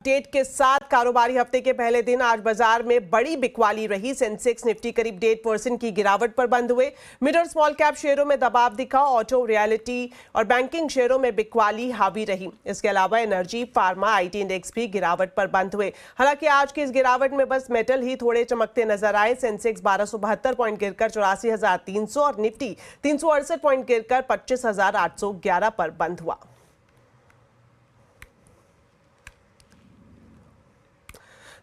Update के साथ कारोबारी हफ्ते के पहले दिन आज बाजार में बड़ी बिकवाली रही। सेंसेक्स निफ्टी करीब 1.5% की गिरावट पर बंद हुए। मिड और स्मॉल कैप शेयरों में दबाव दिखा। ऑटो, रियलिटी और बैंकिंग शेयरों में बिकवाली हावी रही। इसके अलावा एनर्जी, फार्मा, आईटी इंडेक्स भी गिरावट पर बंद हुए। हालांकि आज की इस गिरावट में बस मेटल ही थोड़े चमकते नजर आए। सेंसेक्स 1272 पॉइंट गिरकर 84,300 और निफ्टी 368 पॉइंट गिरकर 25,811 पर बंद हुआ।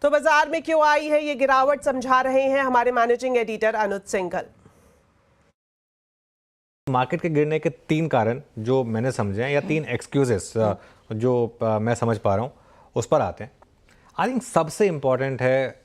तो बाजार में क्यों आई है ये गिरावट, समझा रहे हैं हमारे मैनेजिंग एडिटर अनुज सिंघल। मार्केट के गिरने के 3 कारण जो मैंने समझे हैं या 3 एक्सक्यूजेस जो मैं समझ पा रहा हूँ उस पर आते हैं। आई थिंक सबसे इम्पॉर्टेंट है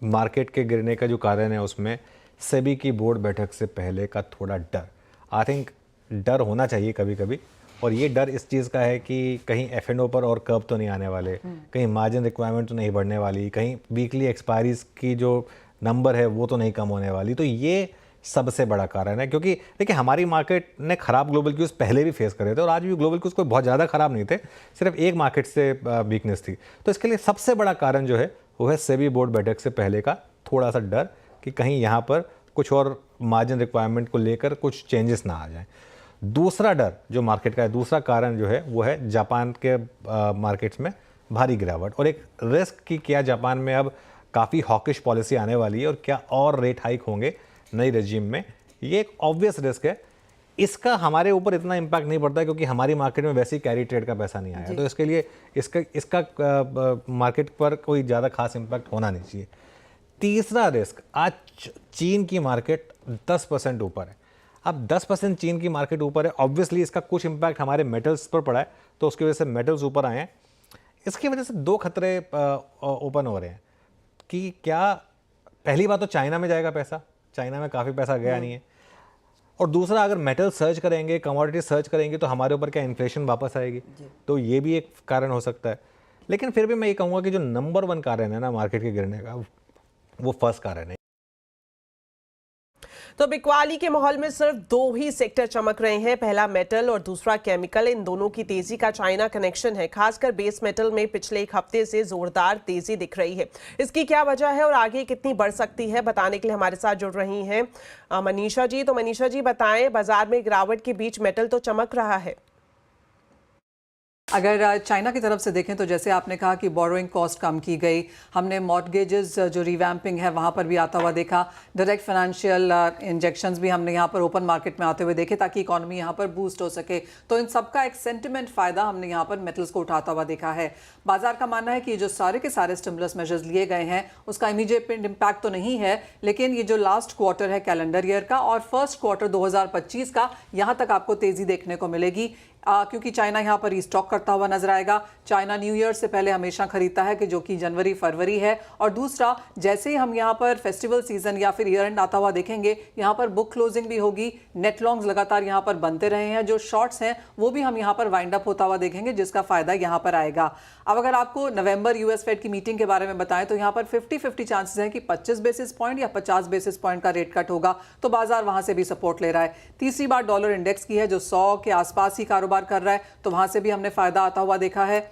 मार्केट के गिरने का जो कारण है उसमें सेबी की बोर्ड बैठक से पहले का थोड़ा डर। आई थिंक डर होना चाहिए कभी कभी, और ये डर इस चीज़ का है कि कहीं F&O पर और कर्व तो नहीं आने वाले, कहीं मार्जिन रिक्वायरमेंट तो नहीं बढ़ने वाली, कहीं वीकली एक्सपायरीज की जो नंबर है वो तो नहीं कम होने वाली। तो ये सबसे बड़ा कारण है, क्योंकि देखिए हमारी मार्केट ने ख़राब ग्लोबल क्यूज़ पहले भी फेस करे थे और आज भी ग्लोबल क्यूज़ कोई बहुत ज़्यादा ख़राब नहीं थे, सिर्फ एक मार्केट से वीकनेस थी। तो इसके लिए सबसे बड़ा कारण जो है वो है सेबी बोर्ड बैठक से पहले का थोड़ा सा डर कि कहीं यहाँ पर कुछ और मार्जिन रिक्वायरमेंट को लेकर कुछ चेंजेस ना आ जाएँ। दूसरा डर जो मार्केट का है, दूसरा कारण जो है वो है जापान के मार्केट्स में भारी गिरावट और एक रिस्क कि क्या जापान में अब काफ़ी हॉकिश पॉलिसी आने वाली है और क्या और रेट हाइक होंगे नई रेजिम में। ये एक ऑब्वियस रिस्क है। इसका हमारे ऊपर इतना इम्पैक्ट नहीं पड़ता क्योंकि हमारी मार्केट में वैसे ही कैरी ट्रेड का पैसा नहीं आया, तो इसके लिए इसका मार्केट पर कोई ज़्यादा खास इम्पैक्ट होना नहीं चाहिए। तीसरा रिस्क, आज चीन की मार्केट 10% ऊपर है। अब 10% चीन की मार्केट ऊपर है, ऑब्वियसली इसका कुछ इम्पैक्ट हमारे मेटल्स पर पड़ा है, तो उसकी वजह से मेटल्स ऊपर आए हैं। इसकी वजह से 2 खतरे ओपन हो रहे हैं कि क्या पहली बात तो चाइना में जाएगा पैसा, चाइना में काफ़ी पैसा गया नहीं है, और दूसरा अगर मेटल सर्च करेंगे, कमोडिटी सर्च करेंगे तो हमारे ऊपर क्या इन्फ्लेशन वापस आएगी, तो ये भी एक कारण हो सकता है। लेकिन फिर भी मैं ये कहूँगा कि जो नंबर 1 कारण है ना मार्केट के गिरने का, वो फर्स्ट कारण है। तो बिकवाली के माहौल में सिर्फ 2 ही सेक्टर चमक रहे हैं, पहला मेटल और दूसरा केमिकल। इन दोनों की तेजी का चाइना कनेक्शन है। खासकर बेस मेटल में पिछले 1 हफ्ते से जोरदार तेजी दिख रही है। इसकी क्या वजह है और आगे कितनी बढ़ सकती है, बताने के लिए हमारे साथ जुड़ रही हैं मनीषा जी। तो मनीषा जी बताएं, बाजार में गिरावट के बीच मेटल तो चमक रहा है। अगर चाइना की तरफ से देखें तो जैसे आपने कहा कि बोरोइंग कॉस्ट कम की गई, हमने मॉर्टगेजेस जो रिवैम्पिंग है वहाँ पर भी आता हुआ देखा, डायरेक्ट फाइनेंशियल इंजेक्शंस भी हमने यहाँ पर ओपन मार्केट में आते हुए देखे ताकि इकोनॉमी यहाँ पर बूस्ट हो सके। तो इन सबका एक सेंटिमेंट फ़ायदा हमने यहाँ पर मेटल्स को उठाता हुआ देखा है। बाजार का मानना है कि जो सारे के सारे स्टिमुलस मेजर्स लिए गए हैं उसका इमीडिएट इम्पैक्ट तो नहीं है, लेकिन ये जो लास्ट क्वार्टर है कैलेंडर ईयर का और फर्स्ट क्वार्टर 2025 का, यहाँ तक आपको तेज़ी देखने को मिलेगी क्योंकि चाइना यहाँ पर रीस्टॉक करता हुआ नजर आएगा। चाइना न्यू ईयर से पहले हमेशा खरीदता है कि जो कि जनवरी फरवरी है, और दूसरा जैसे ही हम यहाँ पर फेस्टिवल सीजन या फिर ईयर एंड आता हुआ देखेंगे, यहाँ पर बुक क्लोजिंग भी होगी, नेट लॉन्ग्स लगातार यहाँ पर बनते रहे हैं, जो शॉर्ट्स हैं वो भी हम यहाँ पर वाइंड अप होता हुआ देखेंगे, जिसका फायदा यहाँ पर आएगा। अब अगर आपको नवंबर यूएस फेड की मीटिंग के बारे में बताएं तो यहाँ पर 50-50 चांसेस हैं कि 25 बेसिस पॉइंट या 50 बेसिस पॉइंट का रेट कट होगा, तो बाजार वहां से भी सपोर्ट ले रहा है। तीसरी बात डॉलर इंडेक्स की है जो 100 के आसपास ही कारोबार कर रहा है, तो वहां से भी हमने फायदा आता हुआ देखा है।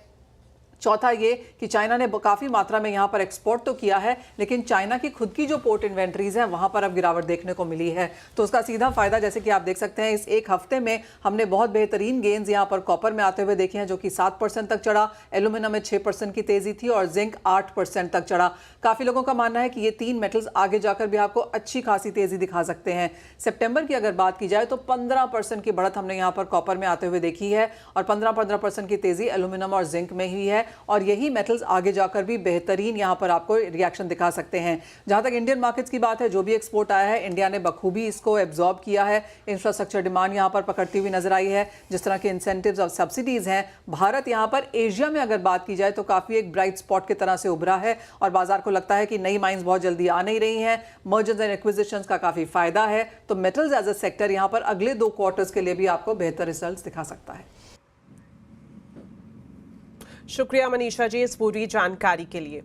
चौथा ये कि चाइना ने काफ़ी मात्रा में यहाँ पर एक्सपोर्ट तो किया है, लेकिन चाइना की खुद की जो पोर्ट इन्वेंट्रीज हैं वहाँ पर अब गिरावट देखने को मिली है, तो उसका सीधा फायदा जैसे कि आप देख सकते हैं इस 1 हफ्ते में हमने बहुत बेहतरीन गेंस यहाँ पर कॉपर में आते हुए देखे हैं जो कि 7% तक चढ़ा, एल्यूमिनियम में 6% की तेजी थी और जिंक 8% तक चढ़ा। काफ़ी लोगों का मानना है कि ये 3 मेटल्स आगे जाकर भी आपको अच्छी खासी तेजी दिखा सकते हैं। सितंबर की अगर बात की जाए तो 15% की बढ़त हमने यहाँ पर कॉपर में आते हुए देखी है और 15% की तेजी एल्यूमिनियम और जिंक में हुई है, और यही मेटल्स आगे जाकर भी बेहतरीन यहां पर आपको रिएक्शन दिखा सकते हैं। जहां तक इंडियन मार्केट्स की बात है, जो भी एक्सपोर्ट आया है इंडिया ने बखूबी इसको एब्जॉर्ब किया है। इंफ्रास्ट्रक्चर डिमांड यहां पर पकड़ती हुई नजर आई है, जिस तरह के इंसेंटिव्स और सब्सिडीज हैं। भारत यहां पर एशिया में अगर बात की जाए तो काफी एक ब्राइट स्पॉट की तरह से उभरा है और बाजार को लगता है कि नई माइंस बहुत जल्दी आ नहीं रही हैं, मर्जर्स एंड एक्विजिशंस का काफी फायदा है, तो मेटल्स एज अ सेक्टर यहां पर अगले 2 क्वार्टर्स के लिए भी आपको बेहतर रिजल्ट्स दिखा सकता है। शुक्रिया मनीषा जी इस पूरी जानकारी के लिए।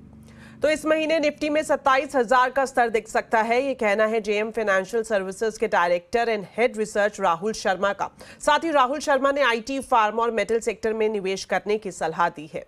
तो इस महीने निफ्टी में 27,000 का स्तर दिख सकता है, ये कहना है जेएम फाइनेंशियल सर्विसेज के director and head research Rahul Sharma का। साथ ही राहुल शर्मा ने आईटी, फार्मा और मेटल सेक्टर में निवेश करने की सलाह दी है।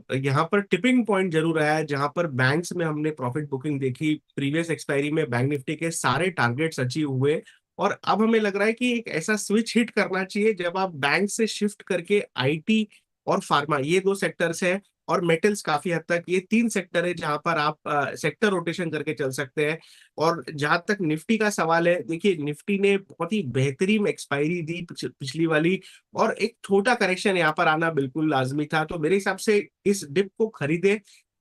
यहाँ पर टिपिंग पॉइंट जरूर आया है, जहां पर बैंक्स में हमने प्रॉफिट बुकिंग देखी। प्रीवियस एक्सपायरी में बैंक निफ्टी के सारे टारगेट्स अचीव हुए, और अब हमें लग रहा है कि एक ऐसा स्विच हिट करना चाहिए जब आप बैंक से शिफ्ट करके आईटी और फार्मा, ये दो सेक्टर्स हैं, और मेटल्स काफी हद तक, ये तीन सेक्टर है जहां पर आप सेक्टर रोटेशन करके चल सकते हैं। और जहां तक निफ्टी का सवाल है, देखिए निफ्टी ने बहुत ही बेहतरीन एक्सपायरी दी पिछली वाली, और एक छोटा करेक्शन यहाँ पर आना बिल्कुल लाजमी था। तो मेरे हिसाब से इस डिप को खरीदे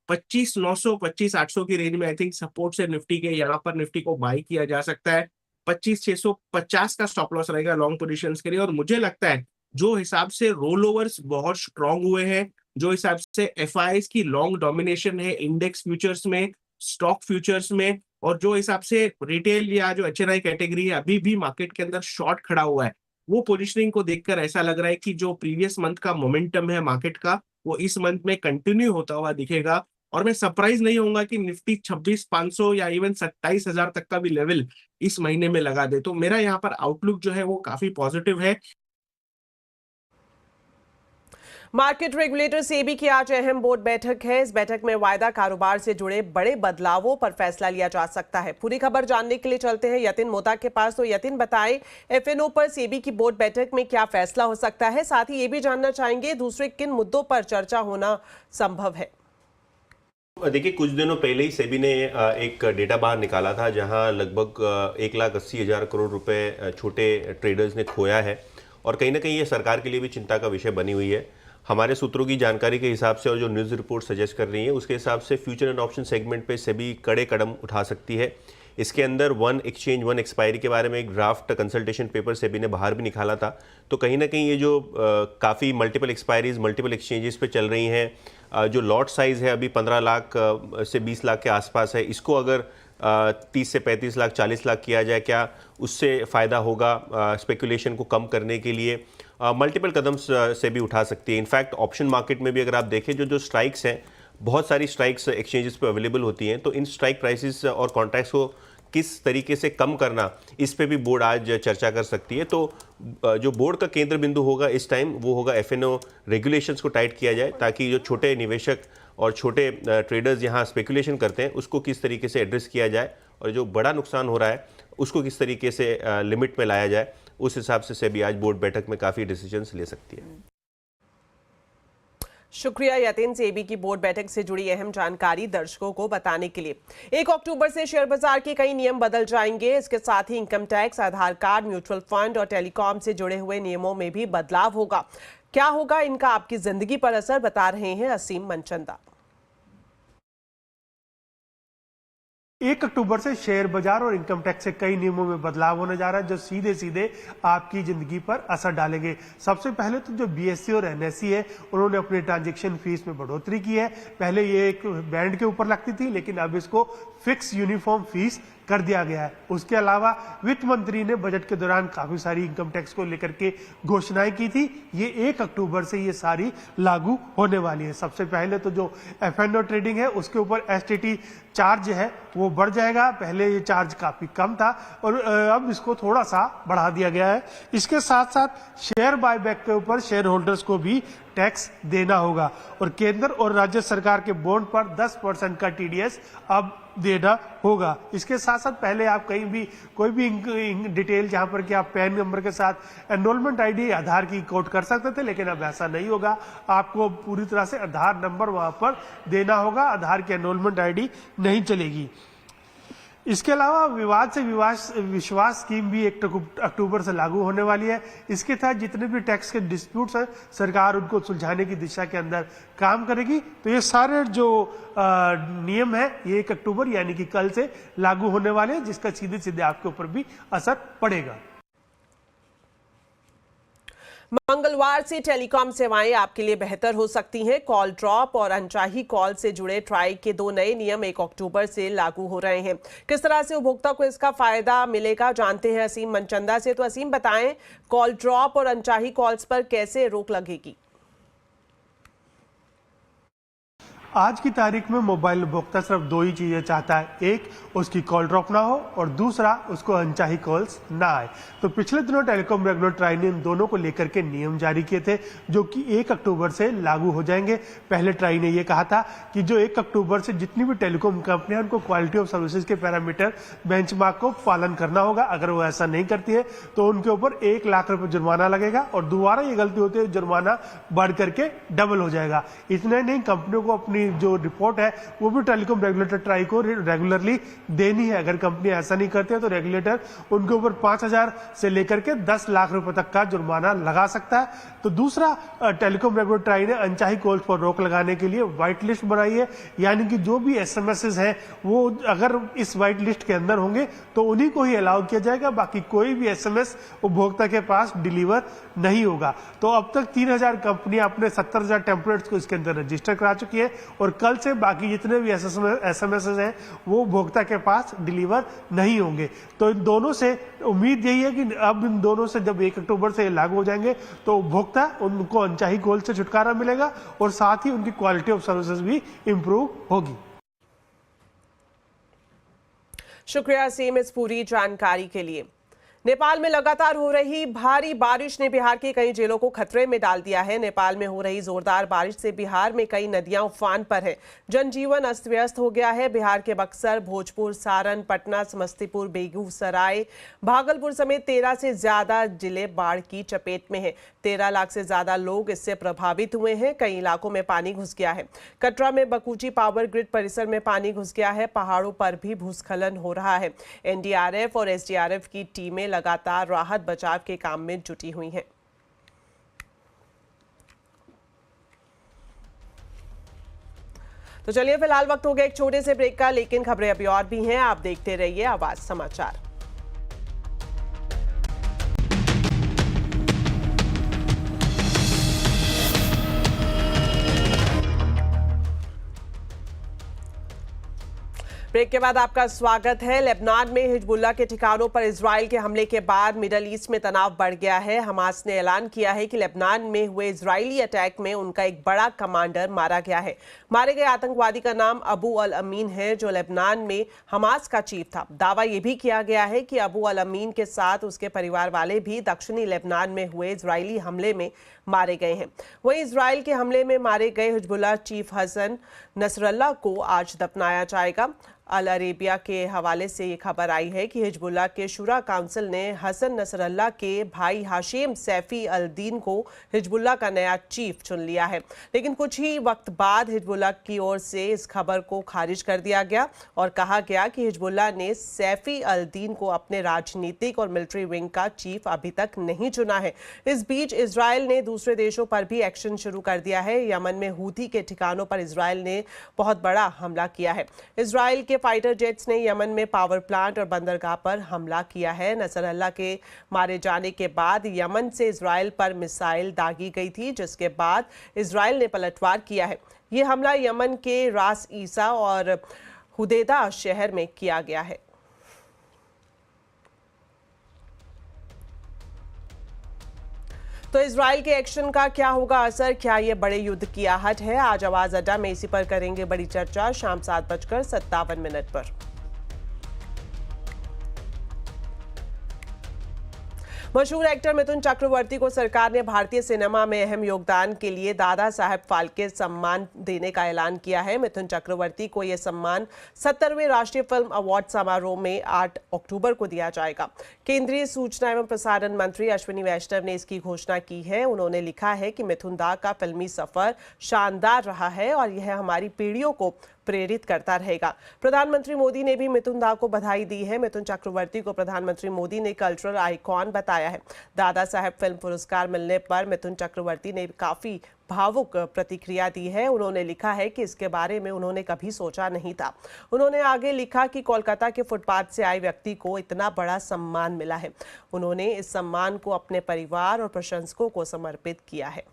25,900 25,800 की रेंज में, आई थिंक सपोर्ट से निफ्टी के, यहाँ पर निफ्टी को बाई किया जा सकता है। 25,650 का स्टॉप लॉस रहेगा लॉन्ग पोजीशंस के लिए। और मुझे लगता है जो हिसाब से रोल ओवर्स बहुत स्ट्रांग हुए हैं, जो हिसाब से एफआईआईज की लॉन्ग डोमिनेशन है इंडेक्स फ्यूचर्स में, स्टॉक फ्यूचर्स में, और जो हिसाब से रिटेल या जो एचएनआई कैटेगरी है अभी भी मार्केट के अंदर शॉर्ट खड़ा हुआ है, वो पोजिशनिंग को देखकर ऐसा लग रहा है कि जो प्रीवियस मंथ का मोमेंटम है मार्केट का, वो इस मंथ में कंटिन्यू होता हुआ दिखेगा। और मैं सरप्राइज नहीं होऊंगा कि निफ्टी 26,500 या इवन 27,000 तक का भी लेवल इस महीने में लगा दे। तो मेरा यहाँ पर आउटलुक जो है वो काफी पॉजिटिव है। मार्केट रेगुलेटर सेबी की आज अहम बोर्ड बैठक है। इस बैठक में वायदा कारोबार से जुड़े बड़े बदलावों पर फैसला लिया जा सकता है। पूरी खबर जानने के लिए चलते हैं यतिन मोता के पास। तो यतिन, बताएं एफएनओ पर सेबी की बोर्ड बैठक में क्या फैसला हो सकता है, साथ ही ये भी जानना चाहेंगे दूसरे किन मुद्दों पर चर्चा होना संभव है। देखिए, कुछ दिनों पहले ही सेबी ने एक डेटा बाहर निकाला था, जहां लगभग 1,80,000 करोड़ रुपए छोटे ट्रेडर्स ने खोया है, और कहीं ना कहीं ये सरकार के लिए भी चिंता का विषय बनी हुई है। हमारे सूत्रों की जानकारी के हिसाब से और जो न्यूज़ रिपोर्ट सजेस्ट कर रही है उसके हिसाब से फ्यूचर एंड ऑप्शन सेगमेंट पे सेबी कड़े कदम उठा सकती है। इसके अंदर वन एक्सचेंज वन एक्सपायरी के बारे में एक ड्राफ्ट कंसल्टेशन पेपर सेबी ने बाहर भी निकाला था। तो कहीं ना कहीं ये जो काफ़ी मल्टीपल एक्सपायरीज मल्टीपल एक्सचेंजेस पे चल रही हैं, जो लॉट साइज़ है अभी 15 लाख से 20 लाख के आसपास है, इसको अगर 30 से 35 लाख 40 लाख किया जाए, क्या उससे फ़ायदा होगा स्पेकुलेशन को कम करने के लिए? मल्टीपल कदम से भी उठा सकती है। इनफैक्ट ऑप्शन मार्केट में भी अगर आप देखें, जो स्ट्राइक्स हैं, बहुत सारी स्ट्राइक्स एक्सचेंजेस पे अवेलेबल होती हैं, तो इन स्ट्राइक प्राइसेस और कॉन्ट्रैक्ट्स को किस तरीके से कम करना, इस पे भी बोर्ड आज चर्चा कर सकती है। तो जो बोर्ड का केंद्र बिंदु होगा इस टाइम, वो होगा एफएनओ रेगुलेशंस को टाइट किया जाए, ताकि जो छोटे निवेशक और छोटे ट्रेडर्स यहाँ स्पेकुलेशन करते हैं उसको किस तरीके से एड्रेस किया जाए, और जो बड़ा नुकसान हो रहा है उसको किस तरीके से लिमिट में लाया जाए। उस हिसाब से सेबी आज बोर्ड बैठक में काफ़ी डिसीजंस ले सकती है। शुक्रिया यतिन, सेबी की बोर्ड बैठक से जुड़ी अहम जानकारी दर्शकों को बताने के लिए। 1 अक्टूबर से शेयर बाजार के कई नियम बदल जाएंगे। इसके साथ ही इनकम टैक्स, आधार कार्ड, म्यूचुअल फंड और टेलीकॉम से जुड़े हुए नियमों में भी बदलाव होगा। क्या होगा इनका आपकी जिंदगी पर असर, बता रहे हैं असीम मनचंदा। 1 अक्टूबर से शेयर बाजार और इनकम टैक्स से कई नियमों में बदलाव होने जा रहा है, जो सीधे सीधे आपकी जिंदगी पर असर डालेंगे। सबसे पहले तो जो बीएसई और एनएसई है, उन्होंने अपने ट्रांजैक्शन फीस में बढ़ोतरी की है। पहले ये एक बैंड के ऊपर लगती थी, लेकिन अब इसको फिक्स यूनिफॉर्म फीस कर दिया गया है। उसके अलावा वित्त मंत्री ने बजट के दौरान काफी सारी इनकम टैक्स को लेकर के घोषणाएं की थी। ये 1 अक्टूबर से ये सारी लागू होने वाली है। सबसे पहले तो जो एफएनओ ट्रेडिंग है, उसके ऊपर एसटीटी चार्ज है वो बढ़ जाएगा। पहले ये चार्ज काफी कम था और अब इसको थोड़ा सा बढ़ा दिया गया है। इसके साथ साथ शेयर बायबैक के ऊपर शेयर होल्डर्स को भी टैक्स देना होगा, और केंद्र और राज्य सरकार के बॉन्ड पर 10% का टीडीएस अब देना होगा। इसके साथ साथ पहले आप कहीं भी कोई भी डिटेल, जहां पर कि आप पैन नंबर के साथ एनरोलमेंट आईडी आधार की कोड कर सकते थे, लेकिन अब ऐसा नहीं होगा। आपको पूरी तरह से आधार नंबर वहां पर देना होगा, आधार की एनरोलमेंट आईडी नहीं चलेगी। इसके अलावा विवाद से विश्वास स्कीम भी 1 अक्टूबर से लागू होने वाली है। इसके तहत जितने भी टैक्स के डिस्प्यूट्स हैं, सरकार उनको सुलझाने की दिशा के अंदर काम करेगी। तो ये सारे जो नियम है, ये 1 अक्टूबर यानी कि कल से लागू होने वाले हैं, जिसका सीधे सीधे आपके ऊपर भी असर पड़ेगा। मंगलवार से टेलीकॉम सेवाएं आपके लिए बेहतर हो सकती हैं। कॉल ड्रॉप और अनचाही कॉल से जुड़े ट्राई के 2 नए नियम 1 अक्टूबर से लागू हो रहे हैं। किस तरह से उपभोक्ता को इसका फायदा मिलेगा, जानते हैं असीम मनचंदा से। तो असीम, बताएं कॉल ड्रॉप और अनचाही कॉल्स पर कैसे रोक लगेगी। आज की तारीख में मोबाइल उपभोक्ता सिर्फ दो ही चीजें चाहता है, एक उसकी कॉल ड्रॉप ना हो और दूसरा उसको अनचाही कॉल्स ना आए। तो पिछले दिनों टेलीकॉम रेगुलेटर ट्राई ने इन दोनों को लेकर के नियम जारी किए थे जो कि 1 अक्टूबर से लागू हो जाएंगे। पहले ट्राई ने यह कहा था कि जो 1 अक्टूबर से जितनी भी टेलीकॉम कंपनियां उनको क्वालिटी ऑफ सर्विसेज के पैरामीटर बेंचमार्क को पालन करना होगा। अगर वो ऐसा नहीं करती है तो उनके ऊपर 1 लाख रुपए जुर्माना लगेगा और दोबारा ये गलती होती है जुर्माना बढ़ करके डबल हो जाएगा। इतने नहीं, कंपनियों को अपनी जो रिपोर्ट है वो भी टेलीकॉम रेगुलेटर ट्राई को रेगुलरली देनी है। अगर कंपनी ऐसा नहीं करती है तो रेगुलेटर उनके ऊपर 5,000 से लेकर के 10 लाख रुपए तक का जुर्माना लगा सकता है। तो दूसरा, टेलीकॉम रेगुलेटर ट्राई ने अनचाही कॉल्स पर रोक लगाने के लिए व्हाइट लिस्ट बनाई है, यानी कि जो भी एसएमएस हैं वो अगर इस व्हाइट लिस्ट के अंदर होंगे तो उन्हीं को ही अलाउ किया जाएगा, बाकी कोई भी एसएमएस उपभोक्ता के पास डिलीवर नहीं होगा। तो अब तक 3,000 कंपनियां अपने 70,000 टेम्पलेट्स को इसके अंदर रजिस्टर करा चुकी है और कल से बाकी जितने भी एसएमएस हैं वो उपभोक्ता के पास डिलीवर नहीं होंगे। तो इन दोनों से उम्मीद यही है कि अब इन दोनों से जब 1 अक्टूबर से लागू हो जाएंगे तो उपभोक्ता उनको अनचाही कॉल से छुटकारा मिलेगा और साथ ही उनकी क्वालिटी ऑफ सर्विसेज भी इंप्रूव होगी। शुक्रिया सीम इस पूरी जानकारी के लिए। नेपाल में लगातार हो रही भारी बारिश ने बिहार की कई जिलों को खतरे में डाल दिया है। नेपाल में हो रही जोरदार बारिश से बिहार में कई नदियां उफान पर है। जनजीवन अस्त व्यस्त हो गया है। बिहार के बक्सर, भोजपुर, सारण, पटना, समस्तीपुर, बेगूसराय, भागलपुर समेत 13 से ज्यादा जिले बाढ़ की चपेट में हैं। 13 लाख से ज्यादा लोग इससे प्रभावित हुए हैं। कई इलाकों में पानी घुस गया है। कटरा में बकुची पावर ग्रिड परिसर में पानी घुस गया है। पहाड़ों पर भी भूस्खलन हो रहा है। एनडीआरएफ और एसडीआरएफ की टीमें लगातार राहत बचाव के काम में जुटी हुई हैं। तो चलिए फिलहाल वक्त हो गया एक छोटे से ब्रेक का, लेकिन खबरें अभी और भी हैं। आप देखते रहिए आवाज समाचार। ब्रेक के बाद आपका स्वागत है। लेबनान में हिजबुल्लाह के ठिकानों पर इजराइल के हमले के बाद मिडल ईस्ट में तनाव बढ़ गया है। हमास ने ऐलान किया है कि लेबनान में हुए इजरायली अटैक में उनका एक बड़ा कमांडर मारा गया है। मारे गए आतंकवादी का नाम अबू अल अमीन है, जो लेबनान में हमास का चीफ था। दावा यह भी किया गया है कि अबू अल अमीन के साथ उसके परिवार वाले भी दक्षिणी लेबनान में हुए इजरायली हमले में मारे गए हैं। वहीं इजराइल के हमले में मारे गए हिजबुल्लाह चीफ हसन नसरल्लाह को आज दफनाया जाएगा। अल अरेबिया के हवाले से ये खबर आई है कि हिजबुल्लाह के शुरा काउंसिल ने हसन नसरल्लाह के भाई हाशिम सैफी अल दीन को हिजबुल्लाह का नया चीफ चुन लिया है। लेकिन कुछ ही वक्त बाद हिजबुल्लाह की ओर से इस खबर को खारिज कर दिया गया और कहा गया कि हिजबुल्लाह ने सैफी अल दीन को अपने राजनीतिक और मिलिट्री विंग का चीफ अभी तक नहीं चुना है। इस बीच इजराइल ने दूसरे देशों पर भी एक्शन शुरू कर दिया है। यमन में हूथी के ठिकानों पर इजराइल ने बहुत बड़ा हमला किया है। इजराइल के फाइटर जेट्स ने यमन में पावर प्लांट और बंदरगाह पर हमला किया है। नसरल्लाह के मारे जाने के बाद यमन से इजराइल पर मिसाइल दागी गई थी, जिसके बाद इजराइल ने पलटवार किया है। ये हमला यमन के रास ईसा और हुदैदा शहर में किया गया है। तो इजराइल के एक्शन का क्या होगा असर, क्या ये बड़े युद्ध की आहट है? आज आवाज अड्डा में इसी पर करेंगे बड़ी चर्चा शाम 7:57 पर। मशहूर एक्टर मिथुन चक्रवर्ती को सरकार ने भारतीय सिनेमा में अहम योगदान के लिए दादा साहेब फाल्के सम्मान देने का ऐलान किया है। मिथुन चक्रवर्ती को यह सम्मान 70वें राष्ट्रीय फिल्म अवार्ड समारोह में 8 अक्टूबर को दिया जाएगा। केंद्रीय सूचना एवं प्रसारण मंत्री अश्विनी वैष्णव ने इसकी घोषणा की है। उन्होंने लिखा है कि मिथुन दा का फिल्मी सफर शानदार रहा है और यह हमारी पीढ़ियों को प्रेरित करता रहेगा। प्रधानमंत्री मोदी ने भी मिथुन दा को बधाई दी है। मिथुन चक्रवर्ती को प्रधानमंत्री मोदी ने कल्चरल आइकॉन बताया है। दादा साहेब फिल्म पुरस्कार मिलने पर मिथुन चक्रवर्ती ने काफी भावुक प्रतिक्रिया दी है। उन्होंने लिखा है कि इसके बारे में उन्होंने कभी सोचा नहीं था। उन्होंने आगे लिखा कि कोलकाता के फुटपाथ से आए व्यक्ति को इतना बड़ा सम्मान मिला है। उन्होंने इस सम्मान को अपने परिवार और प्रशंसकों को समर्पित किया है।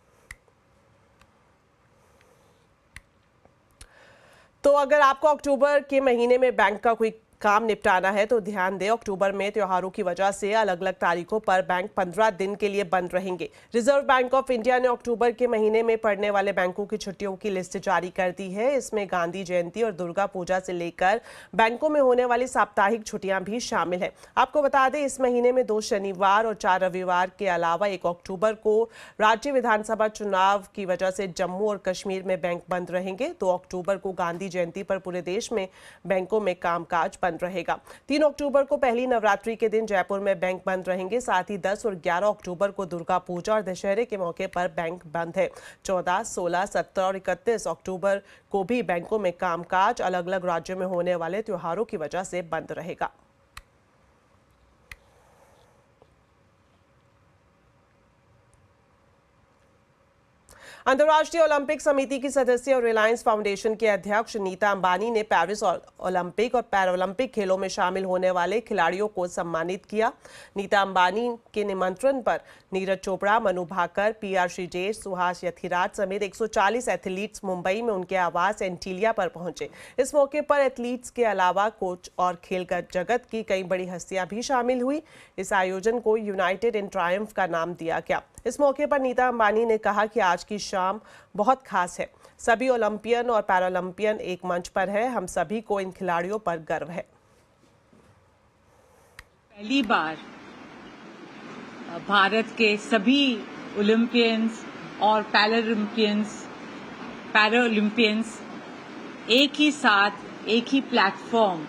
तो अगर आपको अक्टूबर के महीने में बैंक का कोई काम निपटाना है तो ध्यान दें, अक्टूबर में त्योहारों की वजह से अलग अलग तारीखों पर बैंक 15 दिन के लिए बंद रहेंगे। रिजर्व बैंक ऑफ इंडिया ने अक्टूबर के महीने में पड़ने वाले बैंकों की छुट्टियों की लिस्ट जारी कर दी है। इसमें गांधी जयंती और दुर्गा पूजा से लेकर बैंकों में होने वाली साप्ताहिक छुट्टियां भी शामिल है। आपको बता दें, इस महीने में 2 शनिवार और 4 रविवार के अलावा 1 अक्टूबर को राज्य विधानसभा चुनाव की वजह से जम्मू और कश्मीर में बैंक बंद रहेंगे। 2 अक्टूबर को गांधी जयंती पर पूरे देश में बैंकों में कामकाज बंद रहेगा। 3 अक्टूबर को पहली नवरात्रि के दिन जयपुर में बैंक बंद रहेंगे। साथ ही 10 और 11 अक्टूबर को दुर्गा पूजा और दशहरे के मौके पर बैंक बंद है। 14, 16, 17 और 31 अक्टूबर को भी बैंकों में कामकाज अलग अलग राज्यों में होने वाले त्योहारों की वजह से बंद रहेगा। अंतर्राष्ट्रीय ओलंपिक समिति की सदस्य और रिलायंस फाउंडेशन के अध्यक्ष नीता अंबानी ने पेरिस ओलंपिक और पैरालंपिक खेलों में शामिल होने वाले खिलाड़ियों को सम्मानित किया। नीता अंबानी के निमंत्रण पर नीरज चोपड़ा, मनु भाकर, PR श्रीजेश, सुहास यथिराज समेत 140 एथलीट्स मुंबई में उनके आवास एंटीलिया पर पहुंचे। इस मौके पर एथलीट्स के अलावा कोच और खेल जगत की कई बड़ी हस्तियां भी शामिल हुई। इस आयोजन को यूनाइटेड इन ट्रायम्फ का नाम दिया गया। इस मौके पर नीता अंबानी ने कहा कि आज की शाम बहुत खास है। सभी ओलंपियन और पैरालंपियन एक मंच पर है। हम सभी को इन खिलाड़ियों पर गर्व है। पहली बार भारत के सभी ओलंपियंस और पैरालंपियंस एक ही साथ एक ही प्लेटफॉर्म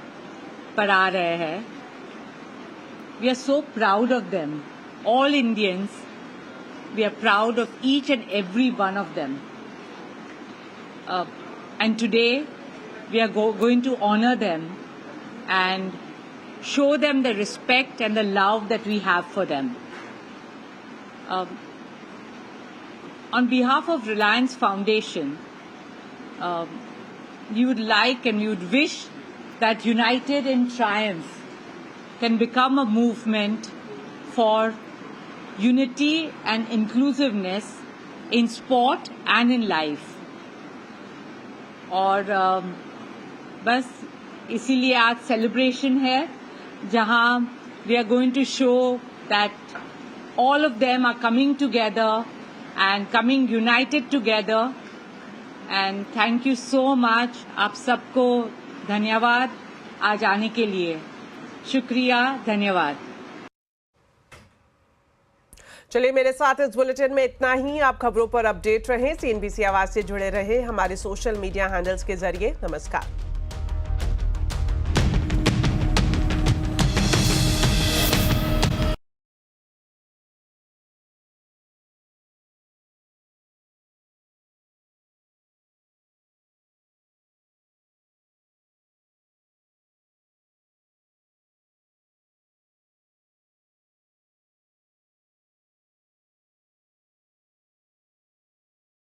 पर आ रहे हैं। We are so proud of them, all Indians. We are proud of each and every one of them. And today, we are going to honor them and show them the respect and the love that we have for them. On behalf of Reliance Foundation, we would like and we would wish that United in Triumph can become a movement for unity and inclusiveness in sport and in life. और बस इसीलिए आज celebration है, जहां we are going to show that all of them are coming together and coming united together. And thank you so much. आप सबको धन्यवाद आज आने के लिए। शुक्रिया, धन्यवाद। चलिए, मेरे साथ इस बुलेटिन में इतना ही। आप खबरों पर अपडेट रहें, CNBC आवाज से जुड़े रहे हमारे सोशल मीडिया हैंडल्स के जरिए। नमस्कार।